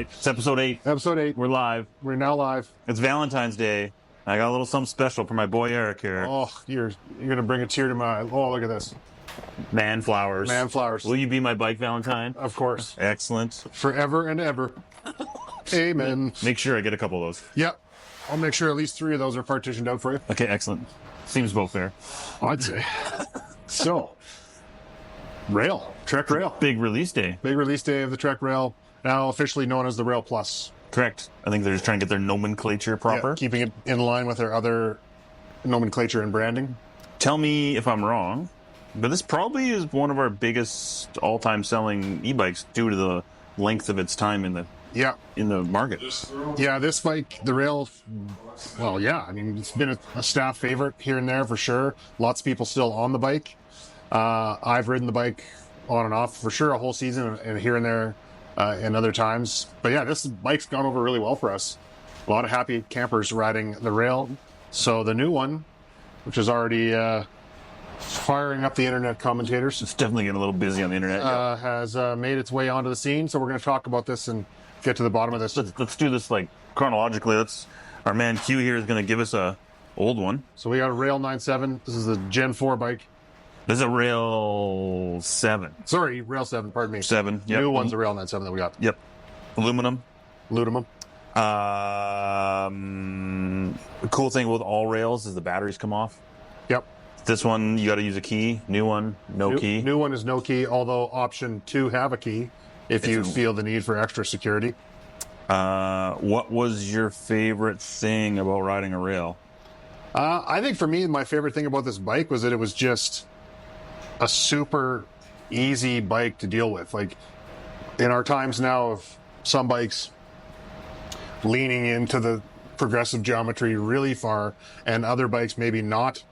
right, it's episode 8. Episode 8. We're live. We're now live. It's Valentine's Day. I got a little something special for my boy Eric here. Oh, you're going to bring a tear to my eye. Oh, look at this. Man flowers. Man flowers. Will you be my bike Valentine? Of course. Excellent. Forever and ever. Amen. Make sure I get a couple of those. Yep. I'll make sure at least 3 of those are partitioned out for you. Okay, excellent. Seems both fair. I'd say. So, Trek Rail. Big release day. Big release day of the Trek Rail, now officially known as the Rail Plus. Correct. I think they're just trying to get their nomenclature proper. Yeah, keeping it in line with their other nomenclature and branding. Tell me if I'm wrong, but this probably is one of our biggest all-time selling e-bikes due to the length of its time in the market. Yeah, this bike, the Rail, well, yeah, I mean, it's been a staff favorite here and there for sure. Lots of people still on the bike. I've ridden the bike on and off for sure a whole season and here and there and other times. But yeah, this bike's gone over really well for us. A lot of happy campers riding the Rail. So the new one, which is already firing up the internet commentators. It's definitely getting a little busy on the internet. Has made its way onto the scene. So we're going to talk about this and get to the bottom of this. Let's do this like chronologically. Our man Q here is going to give us a old one. So we got a Rail 97. This is the Gen 4 bike. This is a Rail 7. Sorry, Rail 7, pardon me. 7, yep. New one's a Rail 97 that we got. Yep. Aluminum. The cool thing with all rails is the batteries come off. Yep. This one, you got to use a key. New one, no key. New one is no key, although option 2 have a key if you feel the need for extra security. What was your favorite thing about riding a rail? I think for me, my favorite thing about this bike was that it was just a super easy bike to deal with. Like in our times now of some bikes leaning into the progressive geometry really far and other bikes maybe not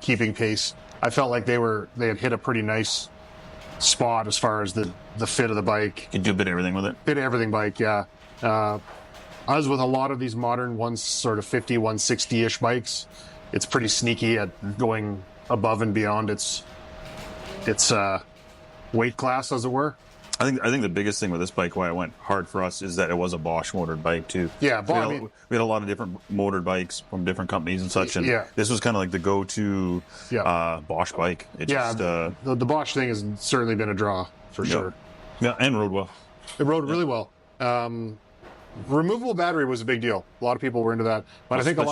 keeping pace, I felt like they had hit a pretty nice spot as far as the fit of the bike. You can do a bit of everything with it. Bit of everything bike, yeah. As with a lot of these modern 150, 160-ish bikes, it's pretty sneaky at going above and beyond its weight class, as it were. I think the biggest thing with this bike, why it went hard for us, is that it was a Bosch motored bike too. Yeah, we had a lot of different motored bikes from different companies and such, and this was kind of like the go-to Bosch bike. The Bosch thing has certainly been a draw for sure. Yeah, and rode well. It rode really well. Removable battery was a big deal. A lot of people were into that, but I think a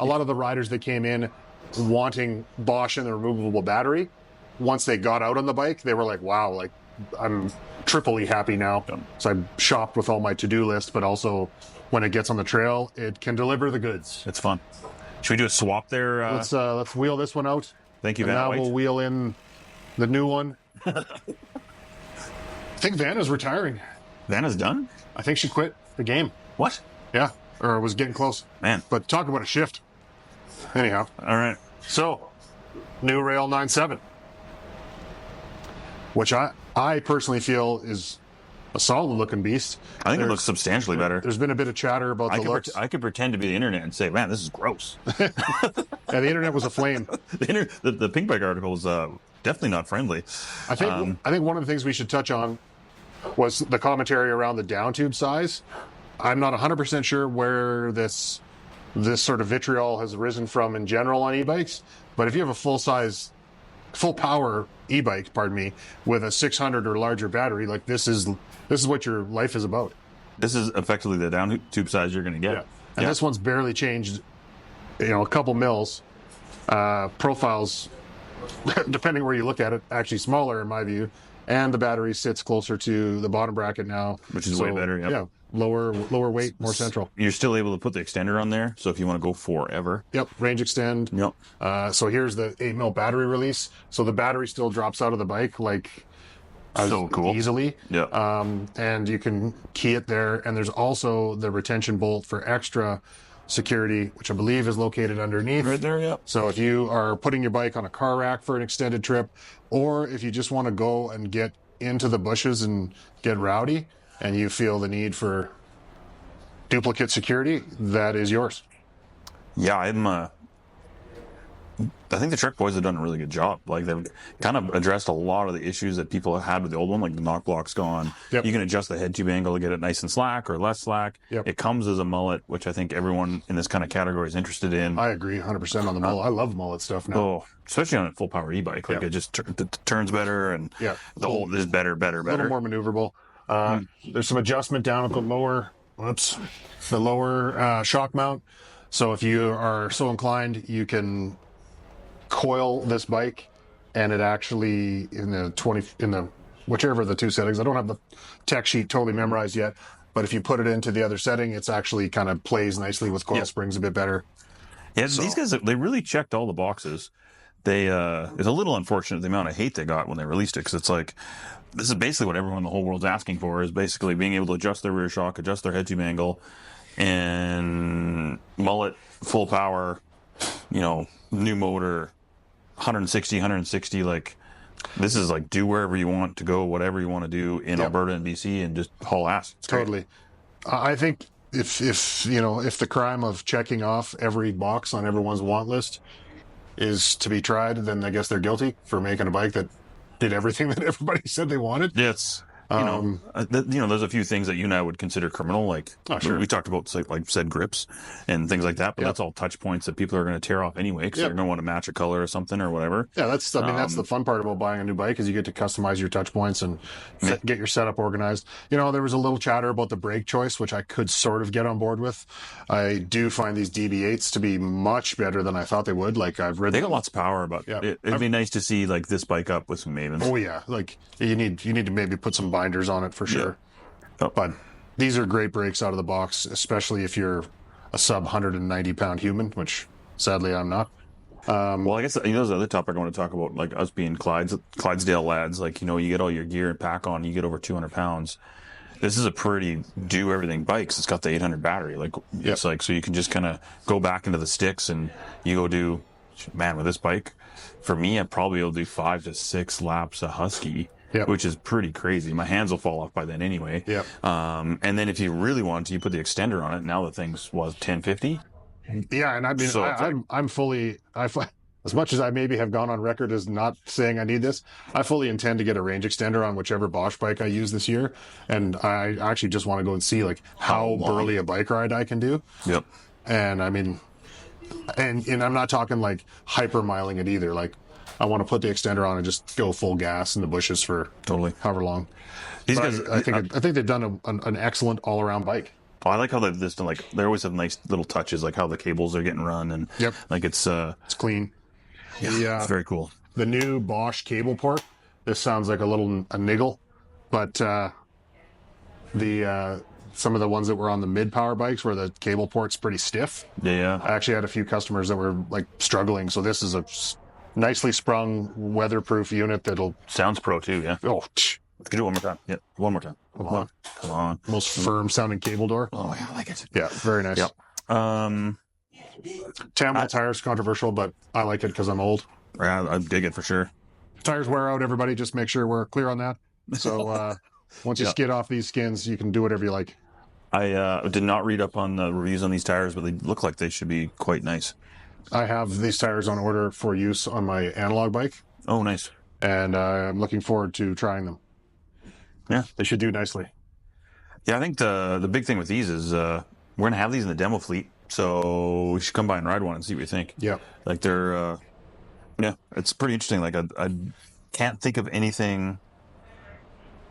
lot of the riders that came in wanting Bosch and the removable battery, once they got out on the bike, they were like, "Wow, like I'm triply happy now." So I shopped with all my to-do list, but also when it gets on the trail, it can deliver the goods. It's fun. Should we do a swap there? Let's wheel this one out. Thank you, and Van. Now we'll wheel in the new one. I think Vanna's retiring. Vanna's done? I think she quit the game. What? Yeah, or was getting close. Man. But talk about a shift. Anyhow. All right. So, new Rail 97. Which I personally feel is a solid looking beast. I think it looks substantially better. There's been a bit of chatter about the looks. I could pretend to be the internet and say, man, this is gross. Yeah, the internet was aflame. The Pink Bike article was definitely not friendly. I think one of the things we should touch on was the commentary around the down tube size. I'm not 100% sure where this sort of vitriol has arisen from in general on e-bikes, but if you have a full power e-bike, with a 600 or larger battery, like this is what your life is about. This is effectively the down tube size you're going to get. Yeah. And this one's barely changed, a couple mils. Profiles, depending where you look at it, actually smaller in my view. And the battery sits closer to the bottom bracket now. Which is way better, Yeah, lower weight, more central. You're still able to put the extender on there, so if you want to go forever. Yep, range extend. Yep. So here's the 8 mil battery release. So the battery still drops out of the bike so cool. Easily. Yeah. And you can key it there. And there's also the retention bolt for extra security, which I believe is located underneath. Right there, yeah. So if you are putting your bike on a car rack for an extended trip, or if you just want to go and get into the bushes and get rowdy, and you feel the need for duplicate security, that is yours. Yeah, I think the Trek boys have done a really good job. Like they've kind of addressed a lot of the issues that people have had with the old one, like the knock block's gone. Yep. You can adjust the head tube angle to get it nice and slack or less slack. Yep. It comes as a mullet, which I think everyone in this kind of category is interested in. I agree 100% on the mullet. I love mullet stuff now. Oh, especially on a full power e-bike. Like it just turns better and the whole is better. A little more maneuverable. There's some adjustment down at the lower, shock mount. So if you are so inclined, you can coil this bike, and it actually whichever of the two settings. I don't have the tech sheet totally memorized yet, but if you put it into the other setting, it's actually kind of plays nicely with coil springs a bit better. Yeah, so these guys, they really checked all the boxes. They it's a little unfortunate the amount of hate they got when they released it, because it's like, this is basically what everyone in the whole world's asking for, is basically being able to adjust their rear shock, adjust their head tube angle, and mullet, full power, new motor, 160, like, this is like, do wherever you want to go, whatever you want to do in Alberta and BC, and just haul ass. It's totally great. I think if the crime of checking off every box on everyone's want list is to be tried, then I guess they're guilty for making a bike that did everything that everybody said they wanted. Yes. There's a few things that you and I would consider criminal, like we talked about, like said grips and things like that, but that's all touch points that people are going to tear off anyway, because they're going to want to match a color or something or whatever. Yeah, that's the fun part about buying a new bike, is you get to customize your touch points and get your setup organized. There was a little chatter about the brake choice, which I could sort of get on board with. I do find these DB8s to be much better than I thought they would. Like, they got lots of power, but it'd be nice to see like this bike up with some Mavens. Oh yeah, like you need to maybe put some binders on it for sure. But these are great brakes out of the box, especially if you're a sub 190 pound human, which sadly I'm not. Well, I guess there's another topic I want to talk about, like us being Clydesdale lads. Like, you get all your gear and pack on, you get over 200 pounds. This is a pretty do everything bike. It's got the 800 battery. Like, it's like, so you can just kind of go back into the sticks and you go do, with this bike, for me, I'd probably will do 5 to 6 laps of Husky. Which is pretty crazy. My hands will fall off by then anyway. And then if you really want to, you put the extender on it. Now the thing's 1050. Yeah, and I mean, so I'm fully, as much as I maybe have gone on record as not saying I need this, I fully intend to get a range extender on whichever Bosch bike I use this year. And I actually just want to go and see like how burly a bike ride I can do. And I mean, and I'm not talking like hyper miling it either. Like, I want to put the extender on and just go full gas in the bushes for however long. These guys, I think they've done an excellent all around bike. Oh, I like how they've done, like, they always have nice little touches, like how the cables are getting run, and like it's clean. It's very cool. The new Bosch cable port. This sounds like a niggle, but some of the ones that were on the mid power bikes where the cable port's pretty stiff. I actually had a few customers that were like struggling. So this is a nicely sprung weatherproof unit that'll sounds pro too. Let's do it one more time. One more time. Come on. Most firm sounding cable door. Oh yeah, I like it. Yeah, very nice. Tamwell tires controversial, but I like it because I'm old. Yeah, I dig it for sure. Tires wear out, everybody. Just make sure we're clear on that. So once you skid off these skins, you can do whatever you like. I did not read up on the reviews on these tires, but they look like they should be quite nice. I have these tires on order for use on my analog bike. Oh, nice. And I'm looking forward to trying them. Yeah. They should do nicely. Yeah, I think the big thing with these is we're going to have these in the demo fleet, so we should come by and ride one and see what you think. Yeah. Like they're, it's pretty interesting. Like I can't think of anything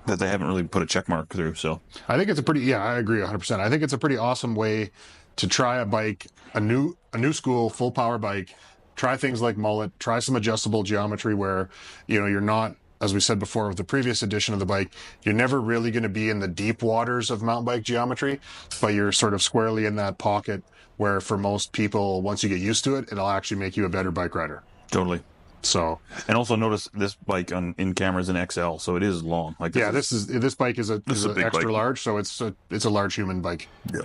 that they haven't really put a check mark through, so. I think it's I agree 100%. I think it's a pretty awesome way to try a bike, a new school full power bike, try things like mullet, try some adjustable geometry where, you're not, as we said before with the previous edition of the bike, you're never really going to be in the deep waters of mountain bike geometry, but you're sort of squarely in that pocket where for most people, once you get used to it, it'll actually make you a better bike rider. Totally. So, and also notice this bike in camera is an XL, so it is long. Like this bike is an extra bike. Large, so it's a large human bike. Yeah.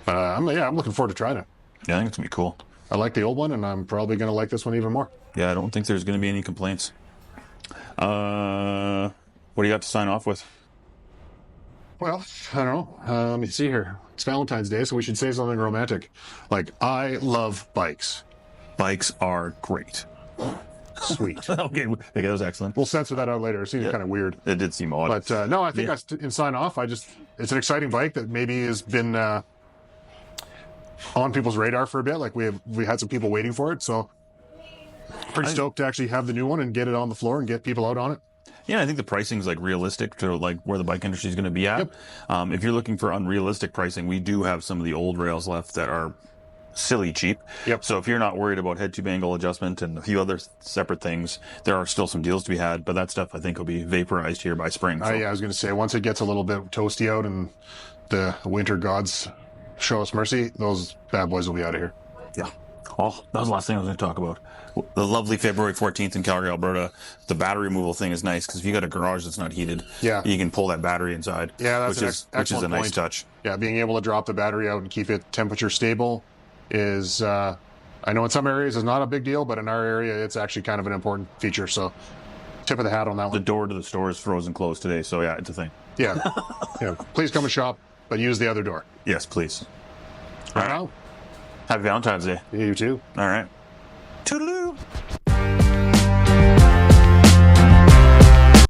I'm looking forward to trying it. Yeah, I think it's gonna be cool. I like the old one, and I'm probably gonna like this one even more. Yeah, I don't think there's gonna be any complaints. What do you got to sign off with? Well, I don't know. Let me see here. It's Valentine's Day, so we should say something romantic. Like, I love bikes. Bikes are great. Sweet. Okay, that was excellent. We'll censor that out later. It seems kind of weird. It did seem odd. But no, I think in sign off, it's an exciting bike that maybe has been on people's radar for a bit. Like we had some people waiting for it. So pretty stoked to actually have the new one and get it on the floor and get people out on it. Yeah, I think the pricing's like realistic to like where the bike industry is going to be at. Yep. If you're looking for unrealistic pricing, we do have some of the old rails left that are silly cheap. Yep. So if you're not worried about head tube angle adjustment and a few other separate things, there are still some deals to be had. But that stuff I think will be vaporized here by spring. So. Yeah, I was going to say once it gets a little bit toasty out and the winter gods show us mercy, those bad boys will be out of here. Yeah. Oh, that was the last thing I was going to talk about. The lovely February 14th in Calgary, Alberta. The battery removal thing is nice because if you got a garage that's not heated, you can pull that battery inside. Yeah, that's which is a nice touch. Yeah, being able to drop the battery out and keep it temperature stable is, I know in some areas it's not a big deal, but in our area it's actually kind of an important feature. So tip of the hat on that one. The door to the store is frozen closed today, so yeah, it's a thing. Yeah. Please come and shop, but use the other door. Yes, please. Right now. Happy Valentine's Day. Yeah, you too. All right. Toodaloo.